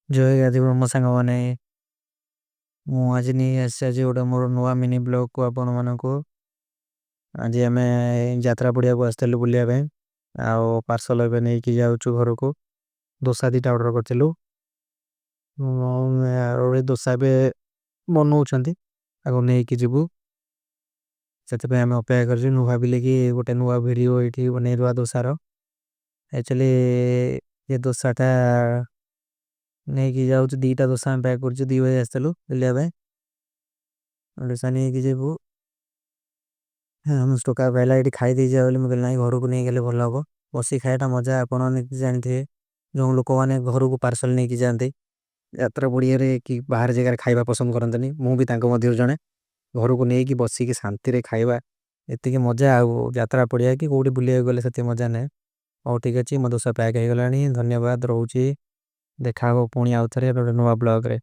ଜୟ ଗାଧି ବ୍ରହ୍ମ ସାଙ୍ଗ ମାନେ ମୁଁ ଆଜି ନି ଆସି ଆଜି ଗୋଟେ ମୋର ନୂଆ ମିନି ବ୍ଲଗ को ଆପଣ ମାନଙ୍କୁ ଆଜି ଆମେ ଯାତ୍ରା ପଡିଆ को ଆସିଥିଲୁ ବୁଲିବା ପାଇଁ ଆଉ ପାର୍ସଲ ଏବେ ନେଇକି ଯାଉଛୁ ଘରକୁ ଦୋସା ଦିଟା ଅର୍ଡର କରିଥିଲୁ ଆଉ ଦୋସା ଏବେ ବନଉଛନ୍ତି ଆକୁ ନେଇକି ଯିବୁ ସେଥିପାଇଁ ଆମେ ଅପେକ୍ଷା କରିଛୁ ମୁଁ ଭାବିଲି କି ଗୋଟେ ନୂଆ ଭିଡିଓ ଏଇଠି ବନେଇଦବା ଦୋସାର एक्चुअली ये ଦୋସାଟା ନେଇକି ଯାଉଛୁ ଦିଟା ଦୋସା ଆମେ ପ୍ୟାକ୍ କରୁଛୁ 2 ବଜେ ଆସିଥିଲୁ ବୁଲିବା ପାଇଁ ଦୋସା ନେଇକି ଯିବୁ हम स्टोका पहला एटी खाई दीजिए बोले मैं कहना घर को नहीं गले भल हम बसी खाटा मजा आप जानते जो लोक मैंने घर को पार्सल नहीं की जाते यात्रा पड़िया कि बाहर जगह खाଇବା पसंद करते मु भी जड़े घर को लेकिन बसिक शांति खाଇବା एतिक मजा आत्रा पड़िया कि कौटी बुले गले से मजा ना और ठीक अच्छे मो दोसा पैक हो गला धन्यवाद रोचे देखा पुणी आउ थे नुआ ब्लॉग रे।